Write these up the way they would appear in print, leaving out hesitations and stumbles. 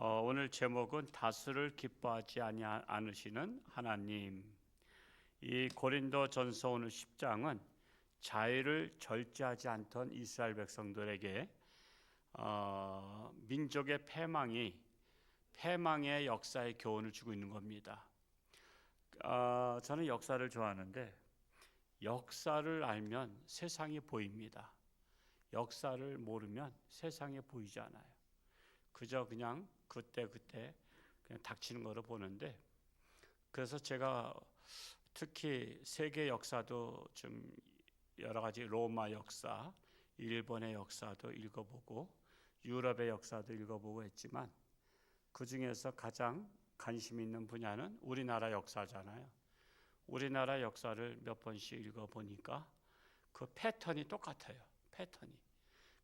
오늘 제목은 다스를 기뻐하지 않으시는 하나님. 이 고린도전서 오늘 10장은 자유를 절제하지 않던 이스라엘 백성들에게 민족의 패망의 역사의 교훈을 주고 있는 겁니다. 저는 역사를 좋아하는데 역사를 알면 세상이 보입니다. 역사를 모르면 세상에 보이지 않아요. 그저 그냥 그때 그냥 닥치는 거로 보는데, 그래서 제가 특히 세계 역사도 좀 여러 가지 로마 역사, 일본의 역사도 읽어보고 유럽의 역사도 읽어보고 했지만 그 중에서 가장 관심 있는 분야는 우리나라 역사잖아요. 우리나라 역사를 몇 번씩 읽어보니까 그 패턴이 똑같아요. 패턴이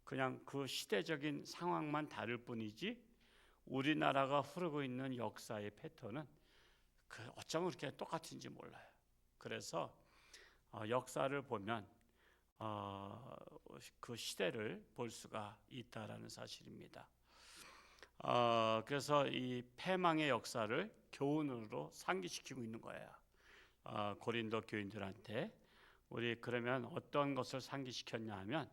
그냥 그 시대적인 상황만 다를 뿐이지 우리나라가 흐르고 있는 역사의 패턴은 어쩌면 그렇게 똑같은지 몰라요. 그래서 역사를 보면 그 시대를 볼 수가 있다라는 사실입니다. 그래서 이 패망의 역사를 교훈으로 상기시키고 있는 거예요. 고린도 교인들한테. 우리 그러면 어떤 것을 상기시켰냐 하면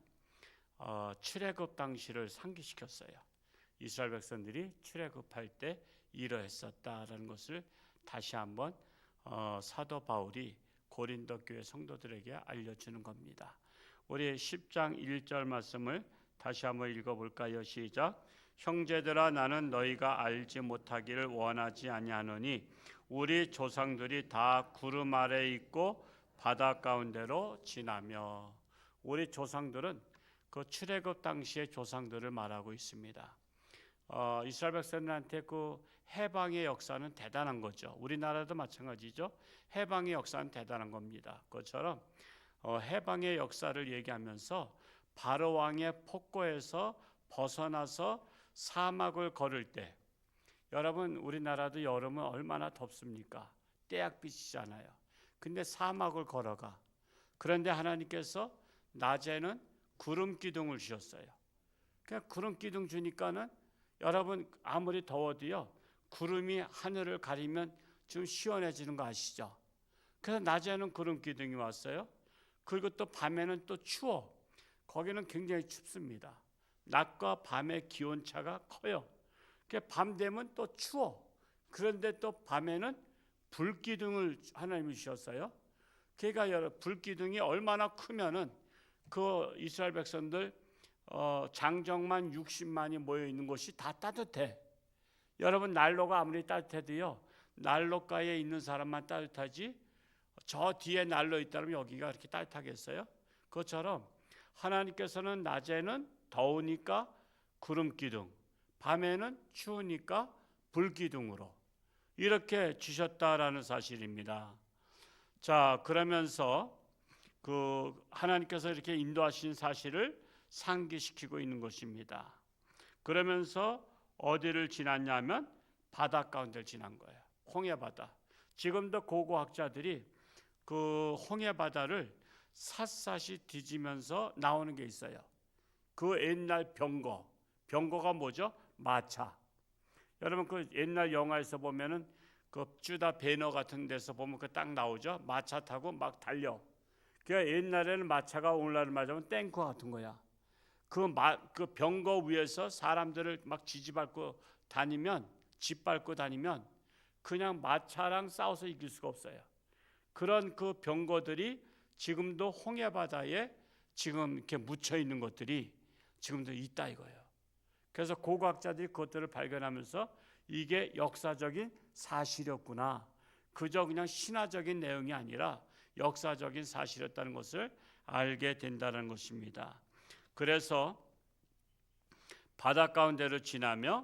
출애굽 당시를 상기시켰어요. 이스라엘 백성들이 출애굽할 때 이러했었다라는 것을 다시 한번 사도 바울이 고린도 교회 성도들에게 알려주는 겁니다. 우리 10장 1절 말씀을 다시 한번 읽어볼까요? 시작. 형제들아, 나는 너희가 알지 못하기를 원하지 아니하노니 우리 조상들이 다 구름 아래 있고 바다 가운데로 지나며. 우리 조상들은 그 출애굽 당시의 조상들을 말하고 있습니다. 이스라엘 백성들한테 그 해방의 역사는 대단한 거죠. 우리나라도 마찬가지죠. 해방의 역사는 대단한 겁니다. 그것처럼 해방의 역사를 얘기하면서 바로 왕의 폭거에서 벗어나서 사막을 걸을 때, 여러분 우리나라도 여름은 얼마나 덥습니까? 떼약빛이잖아요. 근데 사막을 걸어가. 그런데 하나님께서 낮에는 구름 기둥을 주셨어요. 그냥 구름 기둥 주니까는 여러분 아무리 더워도요, 구름이 하늘을 가리면 좀 시원해지는 거 아시죠? 그래서 낮에는 구름 기둥이 왔어요. 그리고 또 밤에는 또 추워. 거기는 굉장히 춥습니다. 낮과 밤의 기온차가 커요. 밤 되면 또 추워. 그런데 또 밤에는 불기둥을 하나님이 주셨어요. 그러니까 불기둥이 얼마나 크면은 그 이스라엘 백성들 장정만 60만이 모여 있는 곳이 다 따뜻해. 여러분 난로가 아무리 따뜻해도요, 난로가에 있는 사람만 따뜻하지 저 뒤에 난로 있다면 여기가 그렇게 따뜻하겠어요? 그것처럼 하나님께서는 낮에는 더우니까 구름 기둥, 밤에는 추우니까 불 기둥으로 이렇게 주셨다라는 사실입니다. 자, 그러면서 그 하나님께서 이렇게 인도하신 사실을 상기시키고 있는 것입니다. 그러면서 어디를 지났냐면 바다 가운데를 지난 거예요. 홍해바다. 지금도 고고학자들이 그 홍해바다를 샅샅이 뒤지면서 나오는 게 있어요. 그 옛날 병거가 뭐죠? 마차. 여러분 그 옛날 영화에서 보면은 그 쭈다 배너 같은 데서 보면 그 딱 나오죠. 마차 타고 막 달려. 그러니까 옛날에는 마차가 오늘날 말하자면 탱커 같은 거야. 그 병거 위에서 사람들을 막 짓밟고 다니면 그냥 마차랑 싸워서 이길 수가 없어요. 그런 그 병거들이 지금도 홍해바다에 지금 이렇게 묻혀 있는 것들이 지금도 있다 이거예요. 그래서 고고학자들이 그것들을 발견하면서 이게 역사적인 사실이었구나. 그저 그냥 신화적인 내용이 아니라 역사적인 사실이었다는 것을 알게 된다는 것입니다. 그래서 바다 가운데를 지나며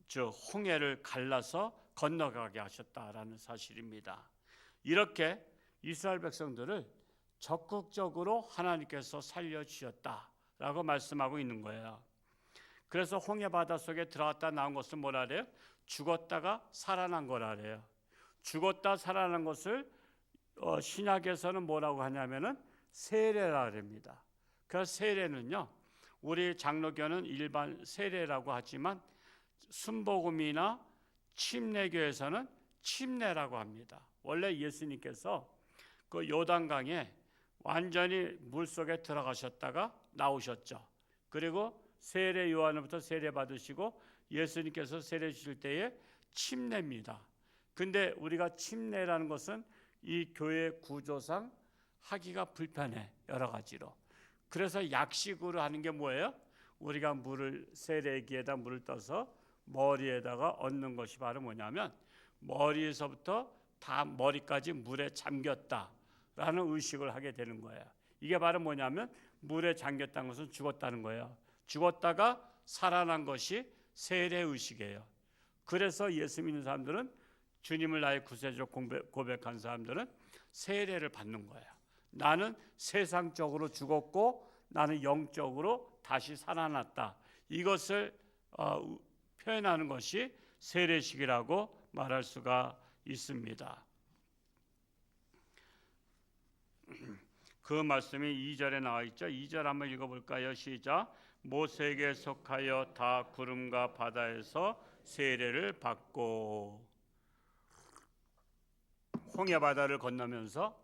저 홍해를 갈라서 건너가게 하셨다라는 사실입니다. 이렇게 이스라엘 백성들을 적극적으로 하나님께서 살려주셨다라고 말씀하고 있는 거예요. 그래서 홍해 바다 속에 들어갔다 나온 것을 뭐라 그래요? 죽었다가 살아난 거라 그래요. 죽었다 살아난 것을 신약에서는 뭐라고 하냐면은 세례라 그럽니다. 그 세례는요, 우리 장로교는 일반 세례라고 하지만 순복음이나 침례교에서는 침례라고 합니다. 원래 예수님께서 그 요단강에 완전히 물속에 들어가셨다가 나오셨죠. 그리고 세례 요한으로부터 세례 받으시고 예수님께서 세례 주실 때에 침례입니다. 근데 우리가 침례라는 것은 이 교회 구조상 하기가 불편해, 여러 가지로. 그래서 약식으로 하는 게 뭐예요? 우리가 세례기에다 물을 떠서 머리에다가 얹는 것이 바로 뭐냐면 머리에서부터 다 머리까지 물에 잠겼다라는 의식을 하게 되는 거예요. 이게 바로 뭐냐면 물에 잠겼다는 것은 죽었다는 거예요. 죽었다가 살아난 것이 세례 의식이에요. 그래서 예수 믿는 사람들은, 주님을 나의 구세주로 고백한 사람들은 세례를 받는 거예요. 나는 세상적으로 죽었고 나는 영적으로 다시 살아났다. 이것을 표현하는 것이 세례식이라고 말할 수가 있습니다. 그 말씀이 2절에 나와 있죠. 2절 한번 읽어볼까요? 시작. 모세에게 속하여 다 구름과 바다에서 세례를 받고, 홍해 바다를 건너면서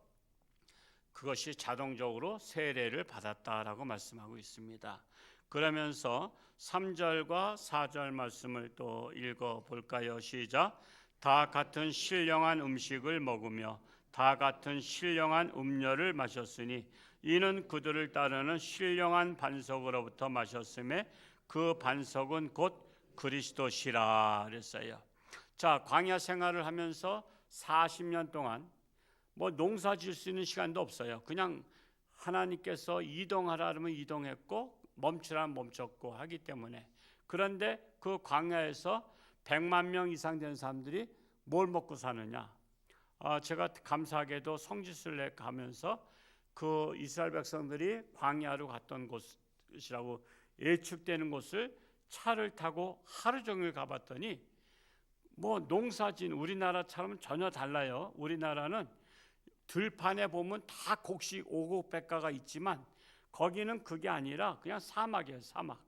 그것이 자동적으로 세례를 받았다라고 말씀하고 있습니다. 그러면서 3절과 4절 말씀을 또 읽어볼까요? 시작. 다 같은 신령한 음식을 먹으며 다 같은 신령한 음료를 마셨으니 이는 그들을 따르는 신령한 반석으로부터 마셨음에 그 반석은 곧 그리스도시라 그랬어요. 자, 광야 생활을 하면서 40년 동안 뭐 농사 지을 수 있는 시간도 없어요. 그냥 하나님께서 이동하라 하면 이동했고 멈추라면 멈췄고 하기 때문에. 그런데 그 광야에서 100만 명 이상 되는 사람들이 뭘 먹고 사느냐? 제가 감사하게도 성지순례 가면서 그 이스라엘 백성들이 광야로 갔던 곳이라고 예측되는 곳을 차를 타고 하루 종일 가봤더니 뭐 농사진 우리나라처럼 전혀 달라요. 우리나라는 들판에 보면 다 곡식 오곡백과가 있지만 거기는 그게 아니라 그냥 사막이에요. 사막.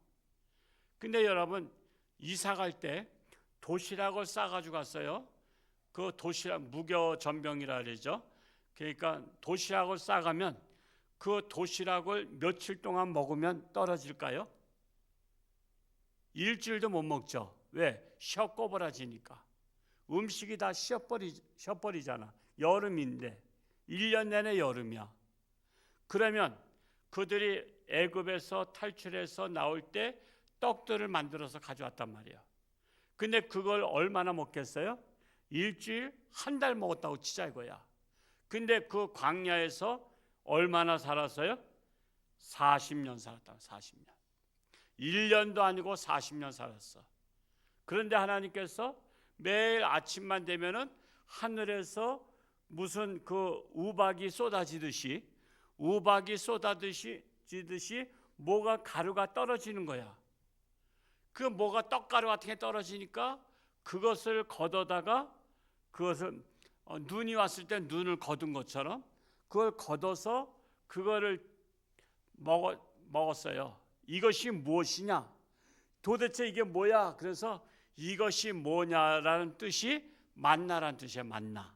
근데 여러분 이사 갈 때 도시락을 싸가지고 갔어요. 그 도시락 무교전병이라 그러죠. 그러니까 도시락을 싸가면 그 도시락을 며칠 동안 먹으면 떨어질까요? 일주일도 못 먹죠. 왜? 쉬어 꼬부라지니까. 음식이 다 쉬어버리잖아. 여름인데 1년 내내 여름이야. 그러면 그들이 애굽에서 탈출해서 나올 때 떡들을 만들어서 가져왔단 말이에요. 근데 그걸 얼마나 먹겠어요? 일주일, 한 달 먹었다고 치자 이거야. 근데 그 광야에서 얼마나 살았어요? 40년 살았다. 40년. 1년도 아니고 40년 살았어. 그런데 하나님께서 매일 아침만 되면은 하늘에서 무슨 그 우박이 쏟아지듯이 뭐가 가루가 떨어지는 거야. 그 뭐가 떡가루 같은 게 떨어지니까 그것을 걷어다가 그것을 눈이 왔을 때 눈을 거둔 것처럼 그걸 걷어서 그거를 먹었어요. 이것이 무엇이냐? 도대체 이게 뭐야? 그래서 이것이 뭐냐라는 뜻이 만나라는 뜻이에요. 만나.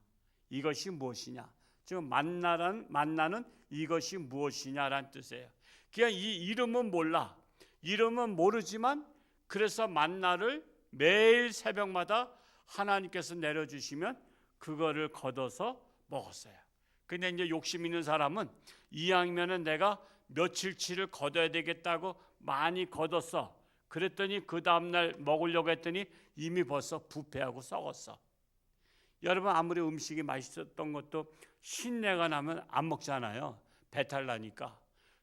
이것이 무엇이냐? 지금 만나는 이것이 무엇이냐라는 뜻이에요. 그냥 이 이름은 몰라. 이름은 모르지만 그래서 만나를 매일 새벽마다 하나님께서 내려주시면 그거를 걷어서 먹었어요. 근데 이제 욕심 있는 사람은 이왕이면은 내가 며칠치를 걷어야 되겠다고 많이 걷었어. 그랬더니 그 다음날 먹으려고 했더니 이미 벌써 부패하고 썩었어. 여러분 아무리 음식이 맛있었던 것도 신내가 나면 안 먹잖아요. 배탈 나니까.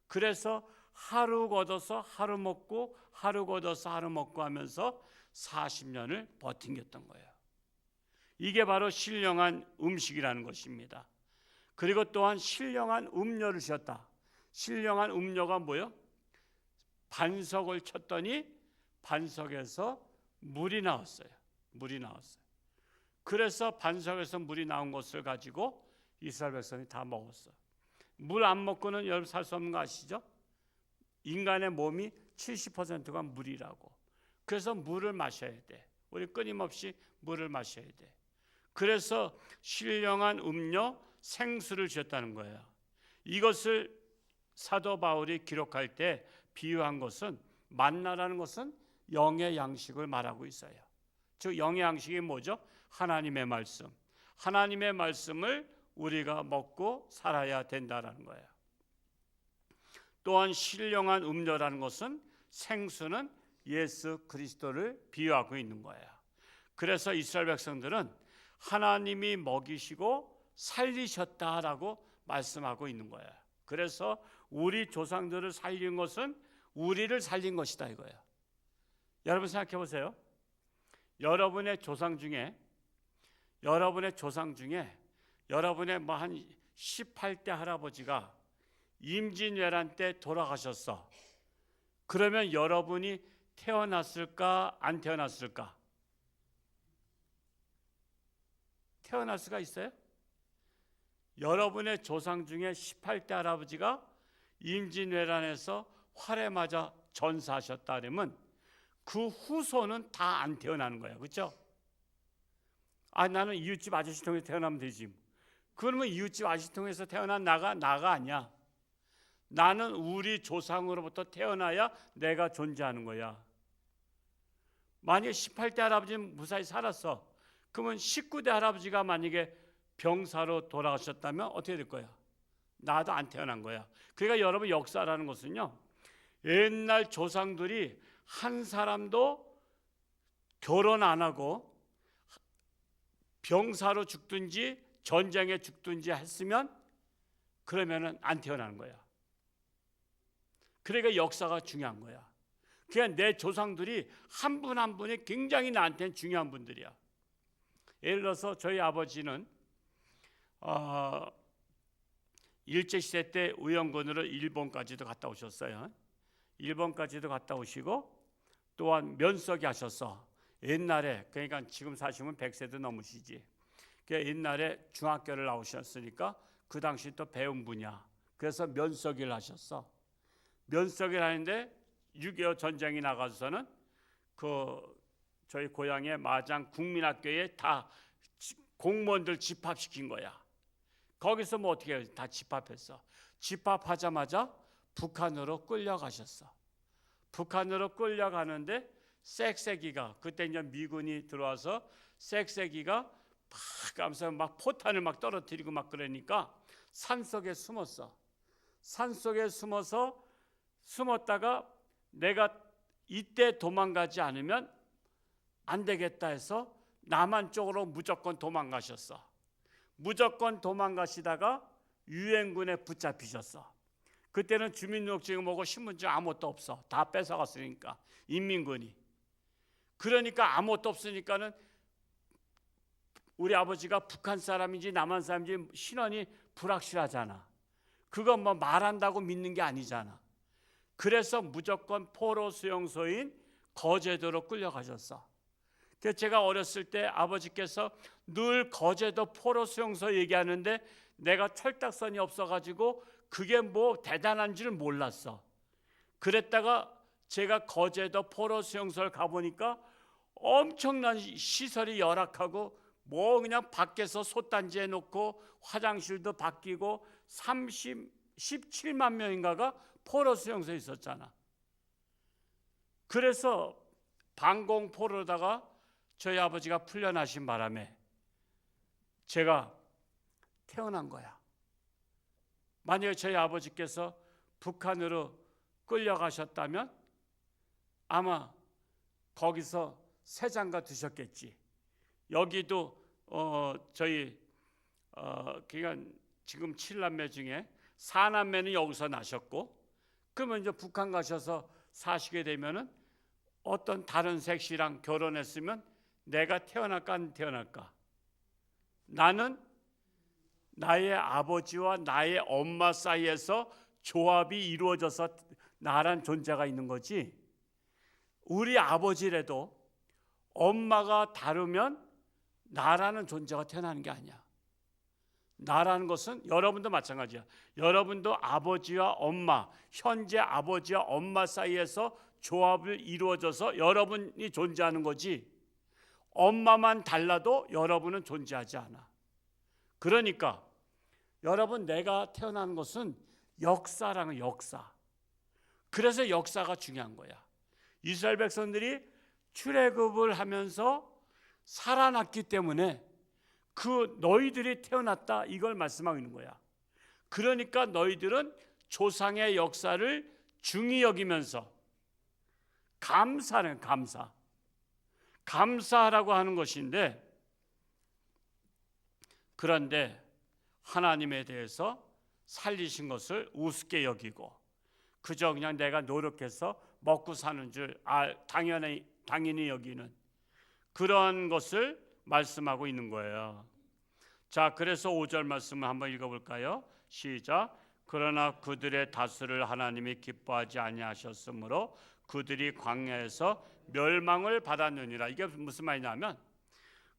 그래서 하루 걷어서 하루 먹고 하루 걷어서 하루 먹고 하면서 40년을 버틴겼던 거예요. 이게 바로 신령한 음식이라는 것입니다. 그리고 또한 신령한 음료를 주셨다. 신령한 음료가 뭐예요? 반석을 쳤더니 반석에서 물이 나왔어요. 물이 나왔어요. 그래서 반석에서 물이 나온 것을 가지고 이스라엘 백성이 다 먹었어요. 물 안 먹고는 여러분 살 수 없는 거 아시죠? 인간의 몸이 70%가 물이라고. 그래서 물을 마셔야 돼. 우리 끊임없이 물을 마셔야 돼. 그래서 신령한 음료, 생수를 주셨다는 거예요. 이것을 사도 바울이 기록할 때 비유한 것은, 만나라는 것은 영의 양식을 말하고 있어요. 즉 영의 양식이 뭐죠? 하나님의 말씀. 하나님의 말씀을 우리가 먹고 살아야 된다라는 거예요. 또한 신령한 음료라는 것은, 생수는 예수 그리스도를 비유하고 있는 거예요. 그래서 이스라엘 백성들은 하나님이 먹이시고 살리셨다라고 말씀하고 있는 거예요. 그래서 우리 조상들을 살린 것은 우리를 살린 것이다 이거예요. 여러분 생각해 보세요. 여러분의 조상 중에 여러분의 뭐 한 18대 할아버지가 임진왜란 때 돌아가셨어. 그러면 여러분이 태어났을까 안 태어났을까? 태어날 수가 있어요? 여러분의 조상 중에 18대 할아버지가 임진왜란에서 활에 맞아 전사하셨다 그러면 그 후손은 다 안 태어나는 거예요. 그렇죠? 아, 나는 이웃집 아저씨 통해서 태어나면 되지. 그러면 이웃집 아저씨 통해서 태어난 나가 아니야. 나는 우리 조상으로부터 태어나야 내가 존재하는 거야. 만약에 18대 할아버지는 무사히 살았어. 그러면 19대 할아버지가 만약에 병사로 돌아가셨다면 어떻게 될 거야? 나도 안 태어난 거야. 그러니까 여러분, 역사라는 것은요, 옛날 조상들이 한 사람도 결혼 안 하고 병사로 죽든지 전쟁에 죽든지 했으면 그러면은 안 태어나는 거야. 그러니까 역사가 중요한 거야. 그냥 내 조상들이 한 분 한 분이 굉장히 나한테는 중요한 분들이야. 예를 들어서 저희 아버지는 일제시대 때 의원군으로 일본까지도 갔다 오셨어요. 일본까지도 갔다 오시고 또한 면석이 하셨어. 옛날에, 그러니까 지금 사시면 100세도 넘으시지. 그러니까 옛날에 중학교를 나오셨으니까 그 당시 또 배운 분이야. 그래서 면석을 하셨어. 면석을 하는데 6.25 전쟁이 나가서는 저희 고향의 마장 국민학교에 다 공무원들 집합시킨 거야. 거기서 뭐 어떻게 해요? 다 집합했어. 집합하자마자 북한으로 끌려가셨어. 북한으로 끌려가는데 쌕쌕이가, 그때 이제 미군이 들어와서 쌕쌕이가 막 가면서 막 포탄을 막 떨어뜨리고 막 그러니까 산속에 숨었어. 산속에 숨었다가 내가 이때 도망가지 않으면 안 되겠다 해서 남한 쪽으로 무조건 도망가셨어. 무조건 도망가시다가 유엔군에 붙잡히셨어. 그때는 주민등록증이 뭐고 신분증 아무것도 없어. 다 뺏어갔으니까, 인민군이. 그러니까 아무것도 없으니까는 우리 아버지가 북한 사람인지 남한 사람인지 신원이 불확실하잖아. 그거 뭐 말한다고 믿는 게 아니잖아. 그래서 무조건 포로 수용소인 거제도로 끌려가셨어. 그래서 제가 어렸을 때 아버지께서 늘 거제도 포로 수용소 얘기하는데 내가 철딱선이 없어가지고 그게 뭐 대단한 줄 몰랐어. 그랬다가 제가 거제도 포로 수용소를 가보니까 엄청난 시설이 열악하고 뭐 그냥 밖에서 솥단지 해놓고 화장실도 바뀌고 17만 명인가가 포로 수용소에 있었잖아. 그래서 방공포로다가 저희 아버지가 풀려나신 바람에 제가 태어난 거야. 만약에 저희 아버지께서 북한으로 끌려가셨다면 아마 거기서 새장가 두셨겠지. 여기도 저희 그러니까 지금 7남매 중에 4남매는 여기서 나셨고, 그러면 이제 북한 가셔서 사시게 되면은 어떤 다른 색시랑 결혼했으면 내가 태어날까 안 태어날까? 나는 나의 아버지와 나의 엄마 사이에서 조합이 이루어져서 나란 존재가 있는 거지. 우리 아버지라도 엄마가 다르면 나라는 존재가 태어나는 게 아니야. 나라는 것은 여러분도 마찬가지야. 여러분도 아버지와 엄마, 현재 아버지와 엄마 사이에서 조합을 이루어져서 여러분이 존재하는 거지, 엄마만 달라도 여러분은 존재하지 않아. 그러니까 여러분, 내가 태어난 것은 역사라는 역사. 그래서 역사가 중요한 거야. 이스라엘 백성들이 출애굽을 하면서 살아났기 때문에 그 너희들이 태어났다, 이걸 말씀하고 있는 거야. 그러니까 너희들은 조상의 역사를 중히 여기면서 감사는 감사하라고 하는 것인데, 그런데 하나님에 대해서 살리신 것을 우습게 여기고 그저 그냥 내가 노력해서 먹고 사는 줄 당연히 여기는 그런 것을 말씀하고 있는 거예요. 자, 그래서 5절 말씀을 한번 읽어볼까요? 시작. 그러나 그들의 다수를 하나님이 기뻐하지 아니하셨으므로 그들이 광야에서 멸망을 받았느니라. 이게 무슨 말이냐면,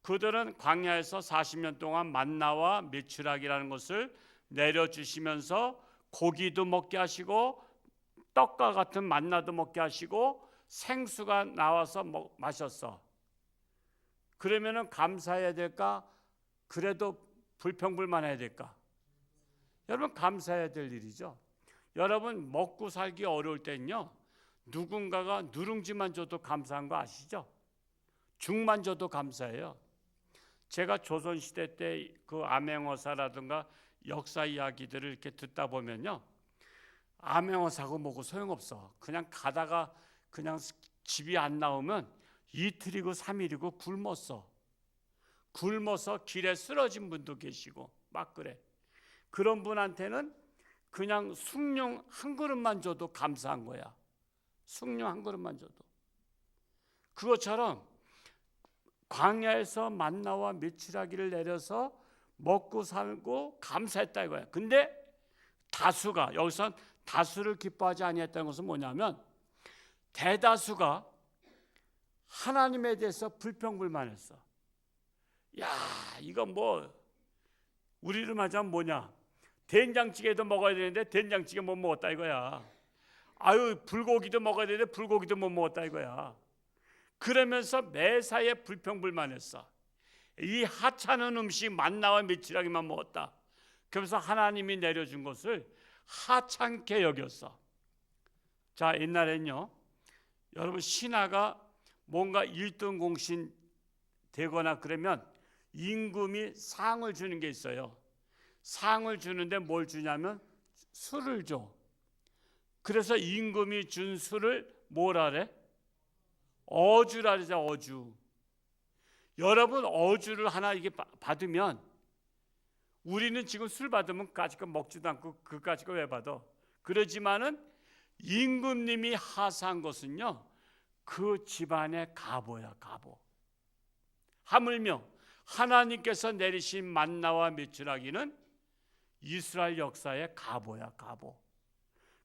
그들은 광야에서 40년 동안 만나와 메추락이라는 것을 내려주시면서 고기도 먹게 하시고 떡과 같은 만나도 먹게 하시고 생수가 나와서 마셨어. 그러면은 감사해야 될까? 그래도 불평불만해야 될까? 여러분, 감사해야 될 일이죠. 여러분, 먹고 살기 어려울 때는요, 누군가가 누룽지만 줘도 감사한 거 아시죠? 죽만 줘도 감사해요. 제가 조선시대 때 그 암행어사라든가 역사 이야기들을 이렇게 듣다 보면요, 암행어사고 뭐고 소용없어. 그냥 가다가 그냥 집이 안 나오면 이틀이고 3일이고 굶어서 길에 쓰러진 분도 계시고 막 그래. 그런 분한테는 그냥 숭늉 한 그릇만 줘도 감사한 거야. 숭늉 한 그릇만 줘도. 그것처럼 광야에서 만나와 메추라기를 내려서 먹고 살고 감사했다 이거야. 근데 다수가, 여기서 다수를 기뻐하지 아니했다는 것은 뭐냐면, 대다수가 하나님에 대해서 불평불만했어. 야, 이거 뭐 우리를 말하자면 뭐냐, 된장찌개도 먹어야 되는데 된장찌개 못 먹었다 이거야. 아유, 불고기도 먹어야 되는데 불고기도 못 먹었다 이거야. 그러면서 매사에 불평불만했어. 이 하찮은 음식 만나와 메추라기만 먹었다. 그러면서 하나님이 내려준 것을 하찮게 여겼어. 자, 옛날엔요, 여러분, 신하가 뭔가 1등 공신 되거나 그러면 임금이 상을 주는 게 있어요. 상을 주는데 뭘 주냐면 술을 줘. 그래서 임금이 준 술을 뭐라 그래? 어주라 그러죠. 어주. 여러분, 어주를 하나 이게 받으면, 우리는 지금 술 받으면 까짓 거 먹지도 않고 그까짓 거 왜 받아? 그러지만은 임금님이 하사한 것은요, 그 집안의 가보야, 가보. 하물며 하나님께서 내리신 만나와 메추라기는 이스라엘 역사의 가보야, 가보.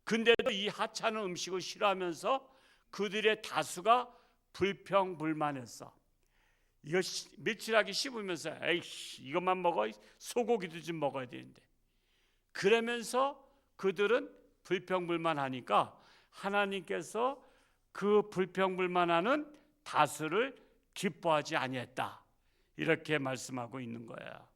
근데도 이 하찮은 음식을 싫어하면서 그들의 다수가 불평불만했어. 이거 메추라기 씹으면서 에이씨, 이것만 먹어, 소고기도 좀 먹어야 되는데. 그러면서 그들은 불평불만하니까 하나님께서 그 불평불만하는 다수를 기뻐하지 아니했다, 이렇게 말씀하고 있는 거야.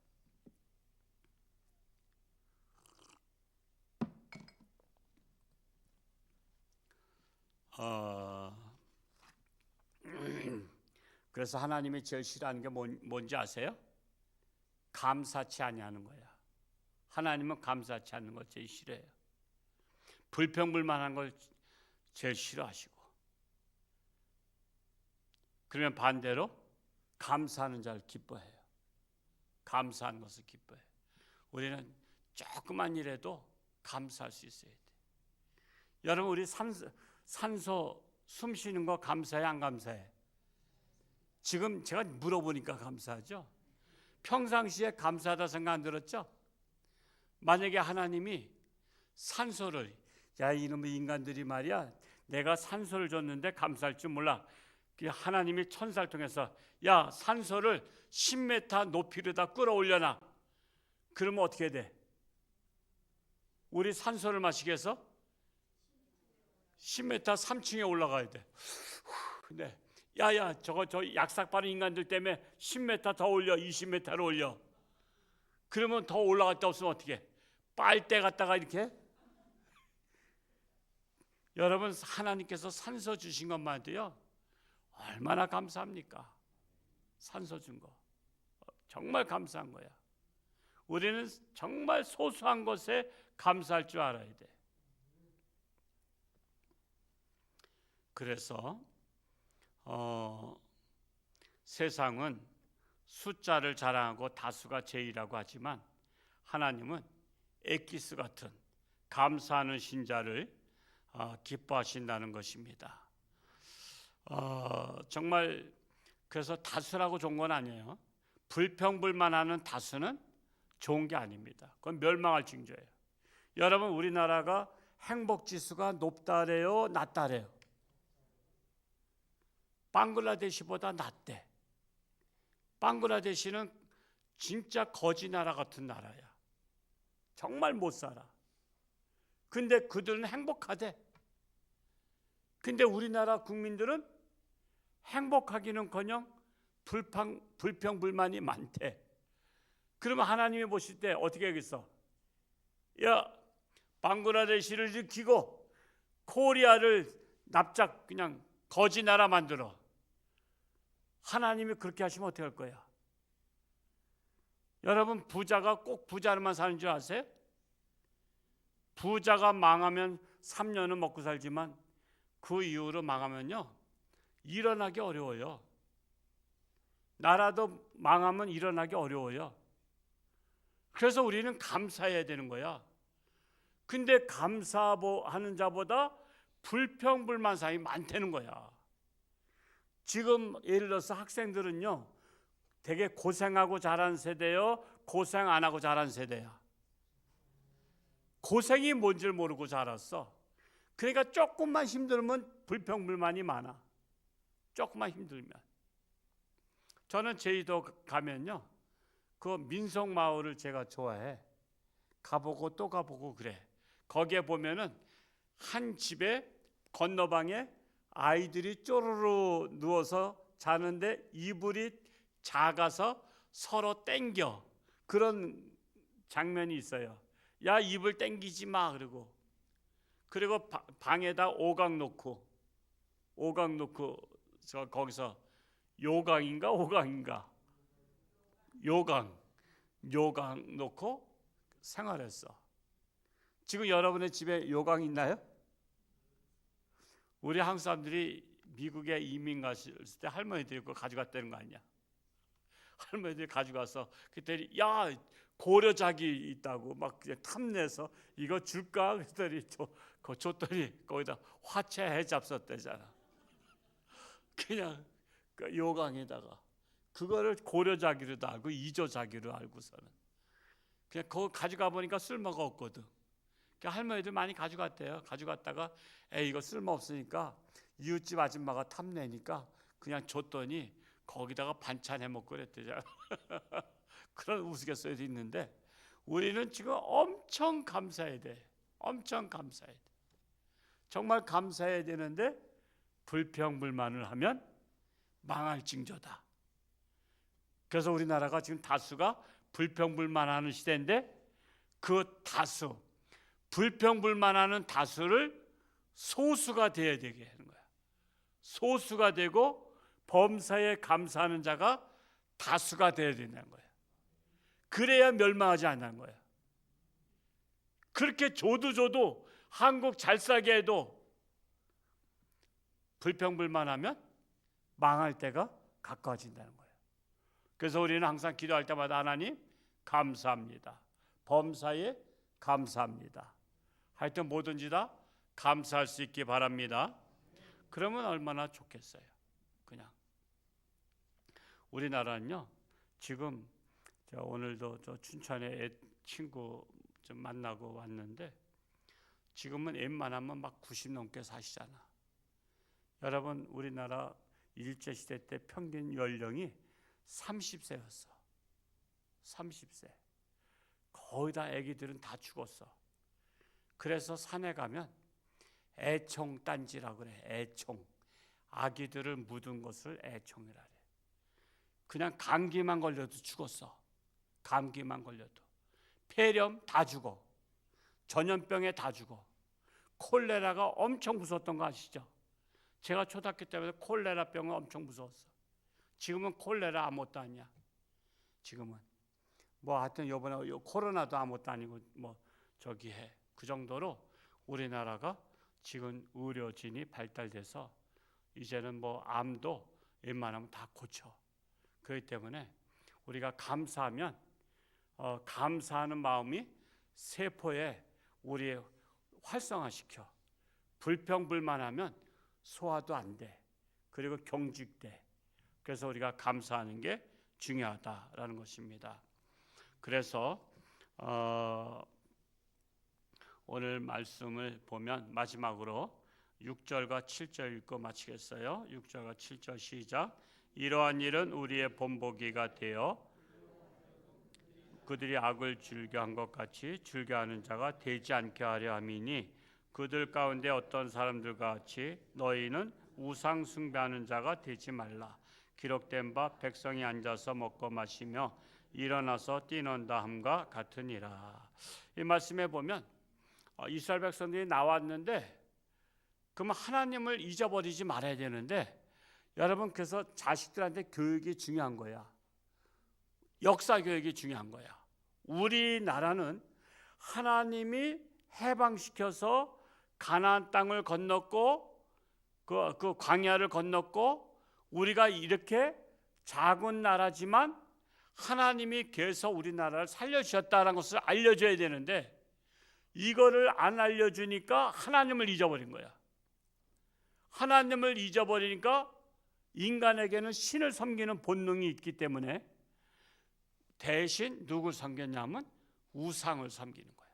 그래서 하나님이 제일 싫어하는 게 뭔지 아세요? 감사치 아니하는 거야. 하나님은 감사치 않는 걸 제일 싫어해요. 불평불만한 걸 제일 싫어하시고, 그러면 반대로 감사하는 자를 기뻐해요. 감사하는 것을 기뻐해요. 우리는 조그만 일에도 감사할 수 있어야 돼. 여러분, 우리 산소 숨 쉬는 거 감사해, 안 감사해? 지금 제가 물어보니까 감사하죠. 평상시에 감사하다 생각 안 들었죠? 만약에 하나님이 산소를, 야, 이놈의 인간들이 말이야, 내가 산소를 줬는데 감사할 줄 몰라. 하나님이 천사를 통해서, 야, 산소를 10m 높이로다 끌어올려놔. 그러면 어떻게 돼? 우리 산소를 마시기 위해서 10m 3층에 올라가야 돼. 근데 야야 저 약삭 빠른 인간들 때문에 10m 더 올려, 20m를 올려. 그러면 더 올라갔다 없으면 어떻게? 빨대 갖다가 이렇게. 여러분, 하나님께서 산소 주신 것만도요 얼마나 감사합니까? 산소 준 거 정말 감사한 거야. 우리는 정말 소소한 것에 감사할 줄 알아야 돼. 그래서 세상은 숫자를 자랑하고 다수가 제의라고 하지만 하나님은 엑기스 같은 감사하는 신자를 기뻐하신다는 것입니다. 정말 그래서 다수라고 좋은 건 아니에요. 불평불만하는 다수는 좋은 게 아닙니다. 그건 멸망할 징조예요. 여러분, 우리나라가 행복지수가 높다래요, 낮다래요? 방글라데시보다 낮대. 방글라데시는 진짜 거지 나라 같은 나라야. 정말 못 살아. 근데 그들은 행복하대. 근데 우리나라 국민들은 행복하기는커녕 불평불만이 많대. 그러면 하나님이 보실 때 어떻게 하겠어? 야, 방글라데시를 일으키고 코리아를 납작 그냥 거지 나라 만들어. 하나님이 그렇게 하시면 어떻게 할 거야? 여러분, 부자가 꼭 부자로만 사는 줄 아세요? 부자가 망하면 3년은 먹고 살지만 그 이후로 망하면요 일어나기 어려워요. 나라도 망하면 일어나기 어려워요. 그래서 우리는 감사해야 되는 거야. 근데 감사하는 자보다 불평불만 사람이 많다는 거야. 지금 예를 들어서 학생들은요 되게 고생하고 자란 세대요, 고생 안 하고 자란 세대야. 고생이 뭔 줄 모르고 자랐어. 그러니까 조금만 힘들면 불평불만이 많아. 조금만 힘들면. 저는 제주도 가면요 그 민속마을을 제가 좋아해. 가보고 또 가보고 그래. 거기에 보면은 한 집에 건너방에 아이들이 쪼르르 누워서 자는데 이불이 작아서 서로 땡겨. 그런 장면이 있어요. 야, 이불 땡기지 마. 그리고 방에다 오강 놓고 저 거기서 요강인가 오강인가 요강 놓고 생활했어. 지금 여러분의 집에 요강 있나요? 우리 한국 사람들이 미국에 이민 갔을 때 할머니들이 그거 가져갔다는 거 아니야? 할머니들이 가져가서 그때 야 고려작이 있다고 막 탐내서 이거 줄까? 그랬더니 줬더니 거기다 화채해 잡섰대잖아. 그냥 그 요강에다가 그거를 고려자기로도 알고 이조자기로 알고서는 그냥 그거 가져가 보니까 쓸모가 없거든. 그러니까 할머니들 많이 가져갔대요. 가져갔다가 이거 쓸모 없으니까 이웃집 아줌마가 탐내니까 그냥 줬더니 거기다가 반찬 해 먹고 그랬대잖아. 그런 우스갯소리도 있는데 우리는 지금 엄청 감사해야 돼. 엄청 감사해야 돼. 정말 감사해야 되는데 불평불만을 하면 망할 징조다. 그래서 우리나라가 지금 다수가 불평불만하는 시대인데 그 다수, 불평불만하는 다수를 소수가 되어야 되게 하는 거야. 소수가 되고 범사에 감사하는 자가 다수가 되어야 된다는 거야. 그래야 멸망하지 않는 거야. 그렇게 줘도 한국 잘 살게 해도 불평불만하면 망할 때가 가까워진다는 거예요. 그래서 우리는 항상 기도할 때마다 하나님 감사합니다. 범사에 감사합니다. 하여튼 뭐든지 다 감사할 수 있기 바랍니다. 그러면 얼마나 좋겠어요. 그냥 우리나라는요 지금 오늘도 저 춘천에 친구 좀 만나고 왔는데 지금은 웬만하면 막 90 넘게 사시잖아. 여러분 우리나라 일제시대 때 평균 연령이 30세였어. 30세. 거의 다 아기들은 다 죽었어. 그래서 산에 가면 애총단지라고 그래. 애총. 아기들을 묻은 것을 애총이라 그래. 그냥 감기만 걸려도 죽었어. 감기만 걸려도. 폐렴 다 죽어. 전염병에 다 죽어. 콜레라가 엄청 무서웠던 거 아시죠? 제가 초등학교 때부터 콜레라병은 엄청 무서웠어. 지금은 콜레라 아무것도 아니야. 지금은 뭐 하여튼 요번에 코로나도 아무것도 아니고 뭐 저기 해. 그 정도로 우리나라가 지금 의료진이 발달돼서 이제는 뭐 암도 웬만하면 다 고쳐. 그렇기 때문에 우리가 감사하면 감사하는 마음이 세포에 우리 활성화시켜. 불평불만하면 소화도 안 돼. 그리고 경직돼. 그래서 우리가 감사하는 게 중요하다라는 것입니다. 그래서 오늘 말씀을 보면 마지막으로 6절과 7절 읽고 마치겠어요. 6절과 7절 시작. 이러한 일은 우리의 본보기가 되어 그들이 악을 즐겨한 것 같이 즐겨하는 자가 되지 않게 하려 함이니 그들 가운데 어떤 사람들과 같이 너희는 우상 숭배하는 자가 되지 말라. 기록된 바 백성이 앉아서 먹고 마시며 일어나서 뛰논다 함과 같으니라. 이 말씀에 보면 이스라엘 백성들이 나왔는데 그러면 하나님을 잊어버리지 말아야 되는데 여러분 그래서 자식들한테 교육이 중요한 거야. 역사 교육이 중요한 거야. 우리나라는 하나님이 해방시켜서 가나안 땅을 건넜고 그 광야를 건넜고 우리가 이렇게 작은 나라지만 하나님이 계속 우리나라를 살려주셨다는 것을 알려줘야 되는데 이거를 안 알려주니까 하나님을 잊어버린 거야. 하나님을 잊어버리니까 인간에게는 신을 섬기는 본능이 있기 때문에 대신 누굴 섬겼냐면 우상을 섬기는 거야.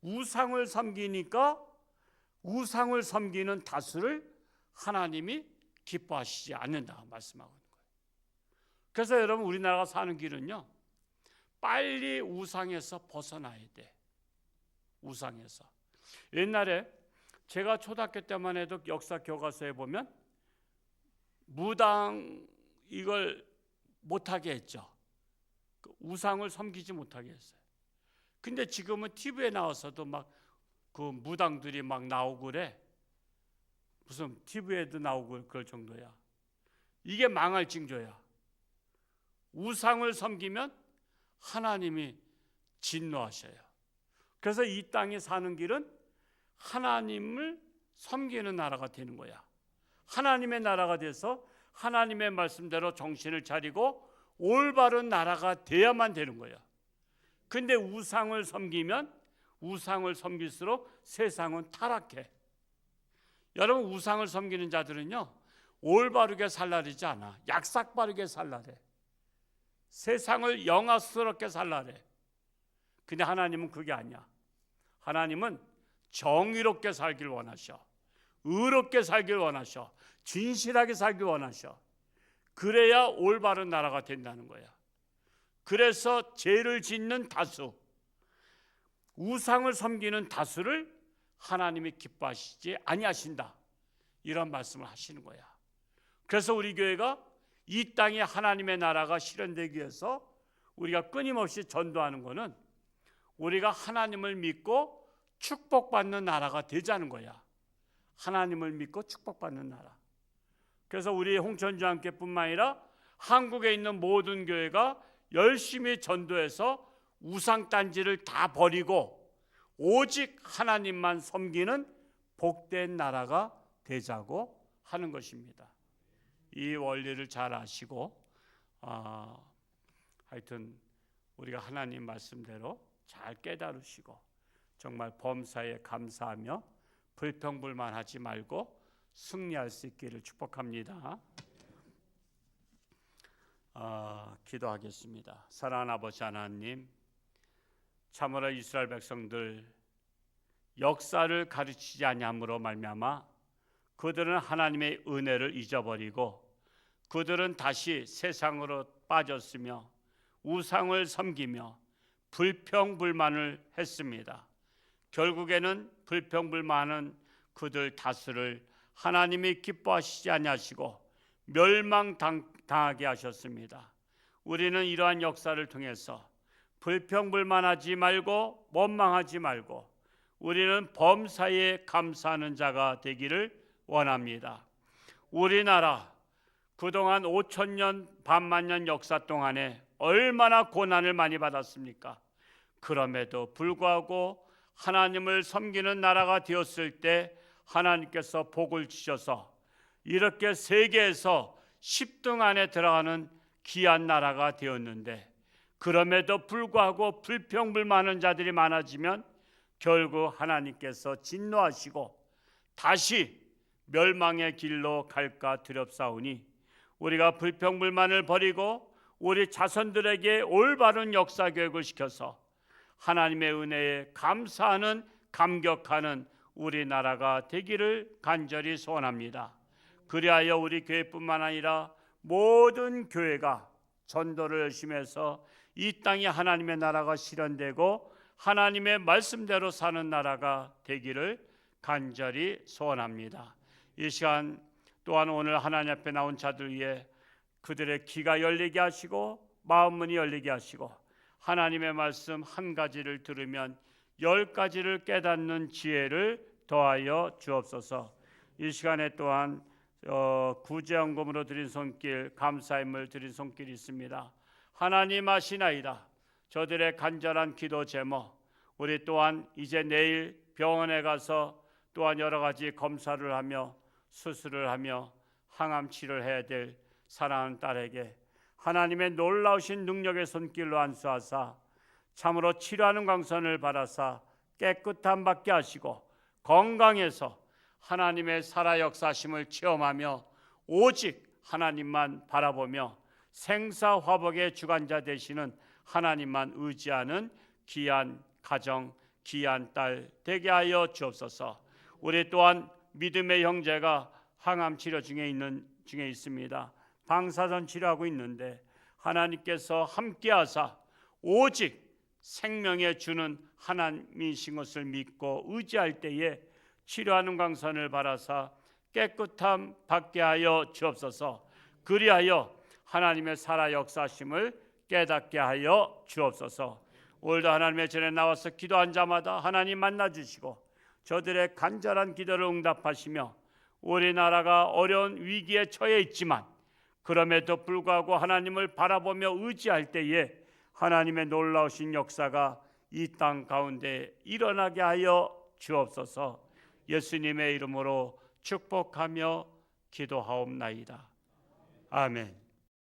우상을 섬기니까 우상을 섬기는 다수를 하나님이 기뻐하시지 않는다 말씀하고 있는 거예요. 그래서 여러분 우리나라가 사는 길은요 빨리 우상에서 벗어나야 돼. 우상에서. 옛날에 제가 초등학교 때만 해도 역사 교과서에 보면 무당 이걸 못하게 했죠. 우상을 섬기지 못하게 했어요. 근데 지금은 TV에 나와서도 막 그 무당들이 막 나오고 그래. 무슨 TV에도 나오고 그럴 정도야. 이게 망할 징조야. 우상을 섬기면 하나님이 진노하셔요. 그래서 이 땅에 사는 길은 하나님을 섬기는 나라가 되는 거야. 하나님의 나라가 돼서 하나님의 말씀대로 정신을 차리고 올바른 나라가 돼야만 되는 거야. 근데 우상을 섬기면 우상을 섬길수록 세상은 타락해. 여러분 우상을 섬기는 자들은요 올바르게 살라리지 않아. 약삭빠르게 살라래. 세상을 영화스럽게 살라래. 근데 하나님은 그게 아니야. 하나님은 정의롭게 살길 원하셔. 의롭게 살길 원하셔. 진실하게 살길 원하셔. 그래야 올바른 나라가 된다는 거야. 그래서 죄를 짓는 다수, 우상을 섬기는 다수를 하나님이 기뻐하시지 아니하신다. 이런 말씀을 하시는 거야. 그래서 우리 교회가 이 땅에 하나님의 나라가 실현되기 위해서 우리가 끊임없이 전도하는 것은 우리가 하나님을 믿고 축복받는 나라가 되자는 거야. 하나님을 믿고 축복받는 나라. 그래서 우리 홍천주함께뿐만 아니라 한국에 있는 모든 교회가 열심히 전도해서 우상단지를 다 버리고 오직 하나님만 섬기는 복된 나라가 되자고 하는 것입니다. 이 원리를 잘 아시고 하여튼 우리가 하나님 말씀대로 잘 깨달으시고 정말 범사에 감사하며 불평불만하지 말고 승리할 수 있기를 축복합니다. 기도하겠습니다. 사랑하는 아버지 하나님, 참으로 이스라엘 백성들 역사를 가르치지 아니함으로 말미암아 그들은 하나님의 은혜를 잊어버리고 그들은 다시 세상으로 빠졌으며 우상을 섬기며 불평불만을 했습니다. 결국에는 불평불만은 그들 다수를 하나님이 기뻐하시지 아니하시고 멸망당하게 하셨습니다. 우리는 이러한 역사를 통해서 불평불만하지 말고 원망하지 말고 우리는 범사에 감사하는 자가 되기를 원합니다. 우리나라 그동안 5천년 반만년 역사 동안에 얼마나 고난을 많이 받았습니까? 그럼에도 불구하고 하나님을 섬기는 나라가 되었을 때 하나님께서 복을 주셔서 이렇게 세계에서 10등 안에 들어가는 귀한 나라가 되었는데, 그럼에도 불구하고 불평불만한 자들이 많아지면 결국 하나님께서 진노하시고 다시 멸망의 길로 갈까 두렵사오니, 우리가 불평불만을 버리고 우리 자손들에게 올바른 역사 교육을 시켜서 하나님의 은혜에 감사하는, 감격하는 우리나라가 되기를 간절히 소원합니다. 그리하여 우리 교회뿐만 아니라 모든 교회가 전도를 열심히 해서 이 땅에 하나님의 나라가 실현되고 하나님의 말씀대로 사는 나라가 되기를 간절히 소원합니다. 이 시간 또한 오늘 하나님 앞에 나온 자들 위해 그들의 귀가 열리게 하시고 마음 문이 열리게 하시고 하나님의 말씀 한 가지를 들으면 10가지를 깨닫는 지혜를 더하여 주옵소서. 이 시간에 또한 구제연금으로 드린 손길, 감사임을 드린 손길이 있습니다. 하나님 아시나이다. 저들의 간절한 기도 제목, 우리 또한 이제 내일 병원에 가서 또한 여러 가지 검사를 하며 수술을 하며 항암 치료를 해야 될 사랑하는 딸에게 하나님의 놀라우신 능력의 손길로 안수하사 참으로 치료하는 광선을 받아사 깨끗함 받게 하시고 건강해서 하나님의 살아 역사심을 체험하며 오직 하나님만 바라보며 생사화복의 주관자 되시는 하나님만 의지하는 귀한 가정, 귀한 딸 되게 하여 주옵소서. 우리 또한 믿음의 형제가 항암 치료 중에 있습니다. 방사선 치료하고 있는데 하나님께서 함께하사 오직 생명에 주는 하나님이신 것을 믿고 의지할 때에 치료하는 광선을 바라사 깨끗함 받게 하여 주옵소서. 그리하여 하나님의 살아 역사심을 깨닫게 하여 주옵소서. 오늘도 하나님의 전에 나와서 기도한 자마다 하나님 만나주시고 저들의 간절한 기도를 응답하시며 우리나라가 어려운 위기에 처해 있지만 그럼에도 불구하고 하나님을 바라보며 의지할 때에 하나님의 놀라우신 역사가 이 땅 가운데 일어나게 하여 주옵소서. 예수님의 이름으로 축복하며 기도하옵나이다. 아멘.